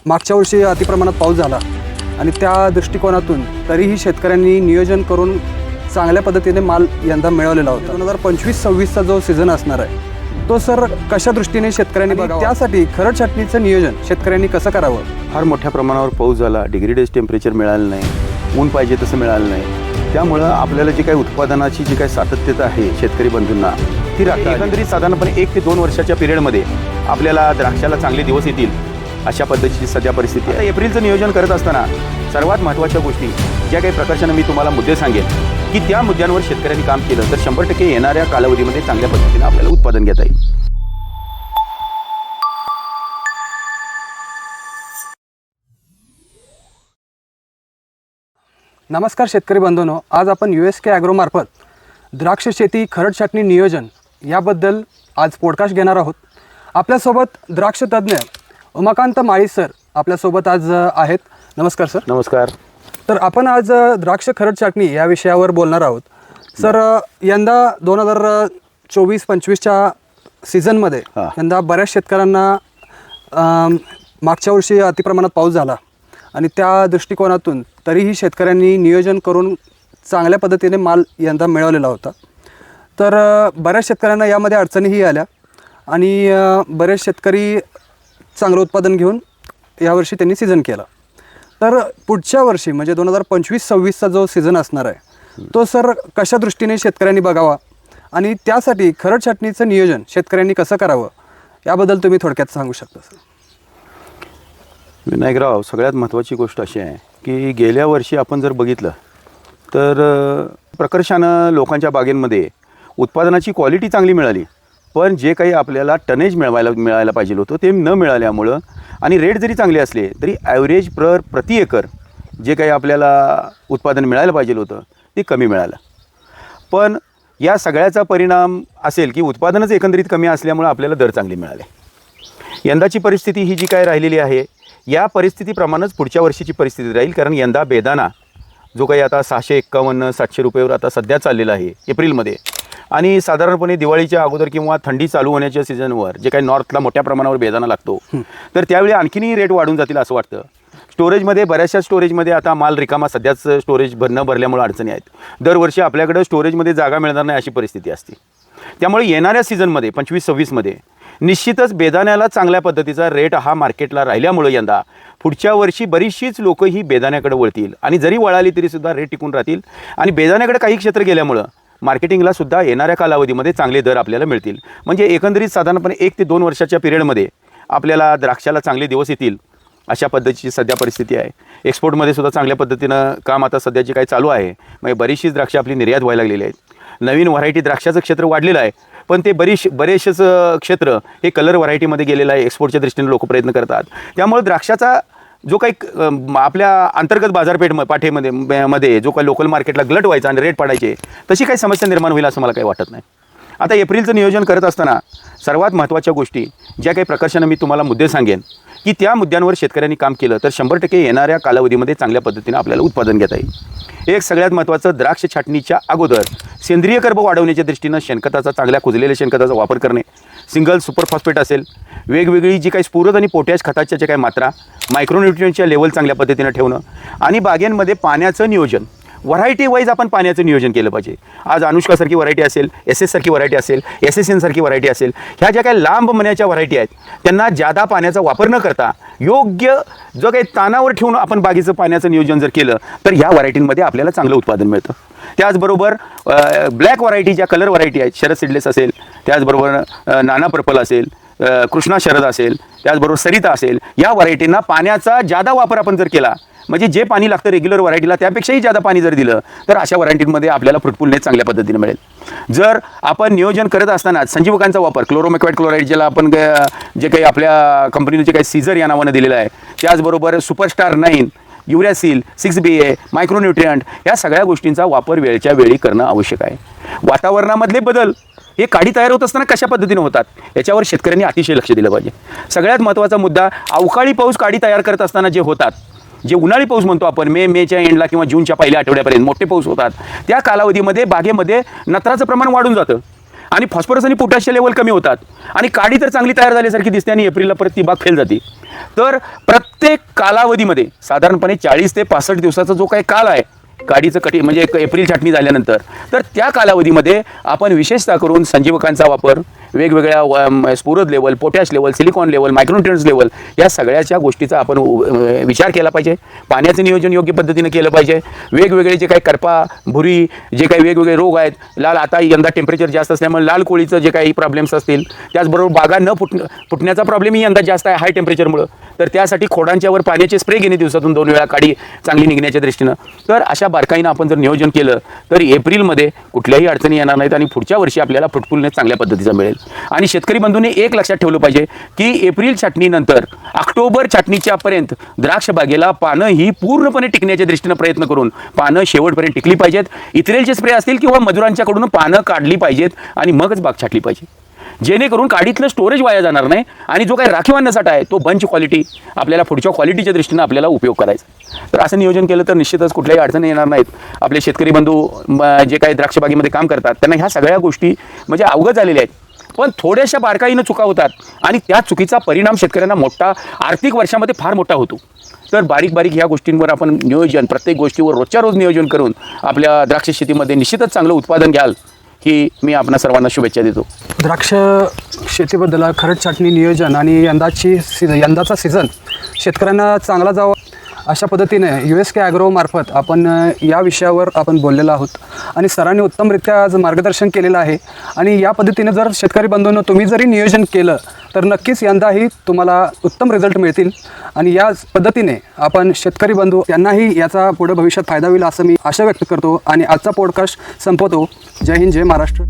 मागच्या वर्षी अतिप्रमाणात पाऊस झाला आणि त्या दृष्टिकोनातून तरीही शेतकऱ्यांनी नियोजन करून चांगल्या पद्धतीने माल यंदा मिळवलेला होता। 2025-26चा जो सीझन असणार आहे तो सर कशा दृष्टीने शेतकऱ्यांनी बघावा, त्यासाठी खरड छाटणीचं नियोजन शेतकऱ्यांनी कसं करावं? फार मोठ्या प्रमाणावर पाऊस झाला, डिग्री डेज टेम्परेचर मिळालं नाही, ऊन पाहिजे तसं मिळालं नाही, त्यामुळं आपल्याला जी काही उत्पादनाची जी काही सातत्यता आहे शेतकरी बंधूंना ती राखता एकंदरीत साधारणपणे 1 ते 2 वर्षाच्या पिरियडमध्ये आपल्याला द्राक्षाला चांगले दिवस येतील अशा पद्धतीची सध्या परिस्थिती आहे। एप्रिलचं नियोजन करत असताना सर्वात महत्त्वाच्या गोष्टी ज्या काही प्रकर्षानं मी तुम्हाला मुद्दे सांगेन की त्या मुद्द्यांवर शेतकऱ्यांनी काम केलं तर 100% येणाऱ्या कालावधीमध्ये चांगल्या पद्धतीने आपल्याला उत्पादन घेता येईल। नमस्कार शेतकरी बंधूंनो, आज आपण USK ॲग्रोमार्फत द्राक्ष शेती खरड छाटणी नियोजन याबद्दल आज पॉडकास्ट घेणार आहोत। आपल्यासोबत द्राक्ष तज्ज्ञ उमाकांत माळी सर आपल्यासोबत आज आहेत। नमस्कार सर। नमस्कार। तर आपण आज द्राक्ष खरड छाटणी या विषयावर बोलणार आहोत। सर, यंदा 2024-25च्या सीझनमध्ये यंदा बऱ्याच शेतकऱ्यांना मागच्या वर्षी अतिप्रमाणात पाऊस झाला आणि त्या दृष्टिकोनातून तरीही शेतकऱ्यांनी नियोजन करून चांगल्या पद्धतीने माल यंदा मिळवलेला होता। तर बऱ्याच शेतकऱ्यांना यामध्ये अडचणीही आल्या आणि बरेच शेतकरी चांगलं उत्पादन घेऊन यावर्षी त्यांनी सीझन केला। तर पुढच्या वर्षी म्हणजे 2025-26चा जो सीझन असणार आहे तो सर कशा दृष्टीने शेतकऱ्यांनी बघावा आणि त्यासाठी खरड छाटणीचं नियोजन शेतकऱ्यांनी कसं करावं याबद्दल तुम्ही थोडक्यात सांगू शकता सर? विनायकराव, सगळ्यात महत्त्वाची गोष्ट अशी आहे की गेल्या वर्षी आपण जर बघितलं तर प्रकर्षानं लोकांच्या बागेंमध्ये उत्पादनाची क्वालिटी चांगली मिळाली, पण जे काही आपल्याला टनेज मिळायला पाहिजे होतं ते न मिळाल्यामुळं आणि रेट जरी चांगले असले तरी ॲव्हरेज प्रति एकर जे काही आपल्याला उत्पादन मिळायला पाहिजे होतं ते कमी मिळालं। पण या सगळ्याचा परिणाम असेल की उत्पादनच एकंदरीत कमी असल्यामुळं आपल्याला दर चांगले मिळाले। यंदाची परिस्थिती ही जी काय राहिलेली आहे या परिस्थितीप्रमाणेच पुढच्या वर्षीची परिस्थिती राहील, कारण यंदा बेदाना जो काही आता 651-700 रुपयावर आता सध्या चाललेला आहे एप्रिलमध्ये, आणि साधारणपणे दिवाळीच्या अगोदर किंवा थंडी चालू होण्याच्या सीझनवर जे काही नॉर्थला मोठ्या प्रमाणावर बेदाना लागतो तर त्यावेळी आणखीनही रेट वाढून जातील असं वाटतं। स्टोरेजमध्ये बऱ्याचशा स्टोरेजमध्ये आता माल रिकामा सध्याच स्टोरेज न भरल्यामुळे अडचणी आहेत। दरवर्षी आपल्याकडं स्टोरेजमध्ये जागा मिळणार नाही अशी परिस्थिती असते। त्यामुळे येणाऱ्या सीझनमध्ये 25-26मध्ये निश्चितच बेदाण्याला चांगल्या पद्धतीचा रेट हा मार्केटला राहिल्यामुळे यंदा पुढच्या वर्षी बरीचशीच लोकं ही बेदाण्याकडे वळतील आणि जरी वळाली तरीसुद्धा रेट टिकून राहतील आणि बेदाण्याकडे काही क्षेत्र गेल्यामुळं मार्केटिंगला सुद्धा येणाऱ्या कालावधीमध्ये चांगले दर आपल्याला मिळतील। म्हणजे एकंदरीत साधारणपणे 1 ते 2 वर्षाच्या पिरियडमध्ये आपल्याला द्राक्षाला चांगले दिवस येतील अशा पद्धतीची सध्या परिस्थिती आहे। एक्सपोर्टमध्ये सुद्धा चांगल्या पद्धतीनं काम आता सध्याची काही चालू आहे, म्हणजे बरीचशीच द्राक्ष आपली निर्यात व्हायला लागलेली आहेत। नवीन व्हरायटी द्राक्षाचं क्षेत्र वाढलेलं आहे, पण ते बरेचसेच क्षेत्र हे कलर व्हरायटीमध्ये गेलेलं आहे। एक्सपोर्टच्या दृष्टीने लोक प्रयत्न करतात, त्यामुळे द्राक्षाचा जो काही आपल्या अंतर्गत बाजारपेठमध्ये जो काही लोकल मार्केटला गलट व्हायचा आणि रेट पडायचे तशी काही समस्या निर्माण होईल असं मला काही वाटत नाही। आता एप्रिलचं नियोजन करत असताना सर्वात महत्त्वाच्या गोष्टी ज्या काही प्रकर्षानं मी तुम्हाला मुद्दे सांगेन की त्या मुद्द्यांवर शेतकऱ्यांनी काम केलं तर 100% येणाऱ्या कालावधीमध्ये चांगल्या पद्धतीने आपल्याला उत्पादन घेता येईल। एक सगळ्यात महत्त्वाचं, द्राक्ष छाटणीच्या अगोदर सेंद्रिय कर्ब वाढवण्याच्या दृष्टीनं शेणखताचा, चांगल्या कुजलेल्या शेणखताचा वापर करणे, सिंगल सुपर फॉस्फेट असेल, वेगवेगळी जी काही स्फुरद आणि पोटॅश खताच्या जे काही मात्रा, मायक्रोन्यूट्रियनच्या लेवल चांगल्या पद्धतीनं ठेवणं आणि बागेंमध्ये पाण्याचं नियोजन व्हरायटी वाईज आपण पाण्याचं नियोजन केलं पाहिजे। आज अनुष्कासारखी व्हरायटी असेल, SS सारखी व्हरायटी असेल, SSN सारखी व्हरायटी असेल, ह्या ज्या काही लांब मण्याच्या व्हरायटी आहेत त्यांना जादा पाण्याचा वापर न करता योग्य जो काही तानावर ठेवून आपण बागेचं पाण्याचं नियोजन जर केलं तर ह्या व्हरायटींमध्ये आपल्याला चांगलं उत्पादन मिळतं। त्याचबरोबर ब्लॅक व्हरायटी ज्या कलर व्हरायटी आहेत, शरद सीडलेस असेल, त्याचबरोबर नाना पर्पल असेल, कृष्णा शरद असेल, त्याचबरोबर सरिता असेल, या व्हरायटींना पाण्याचा जादा वापर आपण जर केला म्हणजे जे पाणी लागतं रेग्युलर व्हरायटीला त्यापेक्षाही जादा पाणी जर दिलं तर अशा व्हरायटींमध्ये आपल्याला फ्रुटफुलनेस चांगल्या पद्धतीने मिळेल। जर आपण नियोजन करत असताना संजीवकांचा वापर, क्लोरोमेक्वाइड क्लोराईड ज्याला आपण जे काही आपल्या कंपनीने जे काही सीझर या नावानं दिलेलं आहे, त्याचबरोबर सुपरस्टार 9, युरॅसिल, 6BA, मायक्रोन्यूट्रियंट, या सगळ्या गोष्टींचा वापर वेळच्या वेळी करणं आवश्यक आहे। वातावरणामधले बदल हे काडी तयार होत असताना कशा पद्धतीने होतात याच्यावर शेतकऱ्यांनी अतिशय लक्ष दिलं पाहिजे। सगळ्यात महत्त्वाचा मुद्दा, अवकाळी पाऊस काडी तयार करत असताना जे होतात, जे उन्हाळी पाऊस म्हणतो आपण, मेच्या एंडला किंवा जूनच्या पहिल्या आठवड्यापर्यंत मोठे पाऊस होतात, त्या कालावधीमध्ये बागेमध्ये नत्राचं प्रमाण वाढून जातं आणि फॉस्फरस आणि पोटॅशचे लेवल कमी होतात आणि काडी तर चांगली तयार झाल्यासारखी दिसते आणि एप्रिलला परत ती बाग फेल जाते. तर प्रत्येक कालावधीमध्ये साधारणपणे 40 ते 65 दिवसाचा जो काही काल आहे काडीचं कटी म्हणजे एप्रिल छाटणी झाल्यानंतर, तर त्या कालावधीमध्ये आपण विशेषतः करून संजीवकांचा वापर, वेगवेगळ्या स्फुरद level, potash level, silicon level, micronutrients level या सगळ्याच्या गोष्टीचा आपण विचार केला पाहिजे. पाण्याचं नियोजन योग्य पद्धतीने केलं पाहिजे. वेगवेगळे जे काही करपा, भुरी, जे काही वेगवेगळे रोग आहेत, लाल, आता यंदा टेम्परेचर जास्त असल्यामुळे लाल कोळीचं जे काही प्रॉब्लेम्स असतील, त्याचबरोबर बागा न फुटण्याचा प्रॉब्लेमही यंदा जास्त आहे हाय टेम्परेचरमुळं. तर त्यासाठी खोडांच्यावर पाण्याचे स्प्रे घेणे दिवसातून 2 वेळा काडी चांगली निघण्याच्या दृष्टीनं. तर अशा बारकाईनं आपण जर नियोजन केलं तर एप्रिलमध्ये कुठल्याही अडचणी येणार नाहीत आणि पुढच्या वर्षी आपल्याला फ्रुटफुलनेस चांगल्या पद्धतीचा मिळेल. आणि शेतकरी बंधूंनी एक लक्षात ठेवलं पाहिजे की एप्रिल छाटणीनंतर ऑक्टोबर छाटणीच्यापर्यंत द्राक्ष बागेला पानं ही पूर्णपणे टिकण्याच्या दृष्टीनं प्रयत्न करून पानं शेवटपर्यंत टिकली पाहिजेत. इथ्रेलचे स्प्रे असतील किंवा मजुरांच्याकडून पानं काढली पाहिजेत आणि मगच बाग छाटली पाहिजे, जेणेकरून काडीतलं स्टोरेज वाया जाणार नाही आणि जो काही राखीव अन्नसाठा आहे तो बंच क्वालिटी आपल्याला पुढच्या क्वालिटीच्या दृष्टीनं आपल्याला उपयोग करायचा. तर असं नियोजन केलं तर निश्चितच कुठल्याही अडचणी येणार नाहीत. आपले शेतकरी बंधू जे काही द्राक्ष बागेमध्ये काम करतात त्यांना ह्या सगळ्या गोष्टी म्हणजे अवगत झालेल्या आहेत, पण थोड्याशा बारकाईनं चुका होतात आणि त्या चुकीचा परिणाम शेतकऱ्यांना मोठा आर्थिक वर्षामध्ये फार मोठा होतो. तर बारीक बारीक ह्या गोष्टींवर आपण नियोजन, प्रत्येक गोष्टीवर रोजच्या रोज नियोजन करून आपल्या द्राक्ष शेतीमध्ये निश्चितच चांगलं उत्पादन घ्याल ही मी आपणा सर्वांना शुभेच्छा देतो. द्राक्ष शेतीबद्दल खरंच छाटणी नियोजन आणि यंदाचा सीझन शेतकऱ्यांना चांगला जावा अशा पद्धतीने USK ॲग्रो मार्फत आपण या विषयावर आपण बोललेलो आहोत आणि सरांनी उत्तमरित्या आज मार्गदर्शन केलेलं आहे. आणि या पद्धतीने जर शेतकरी बंधूंनो तुम्ही जरी नियोजन केलं तर नक्कीच यंदाही तुम्हाला उत्तम रिझल्ट मिळतील आणि या पद्धतीने आपण शेतकरी बंधू यांनाही याचा पुढे भविष्यात फायदा होईल असं मी आशा व्यक्त करतो आणि आजचा पॉडकास्ट संपवतो. जय हिंद, जय महाराष्ट्र.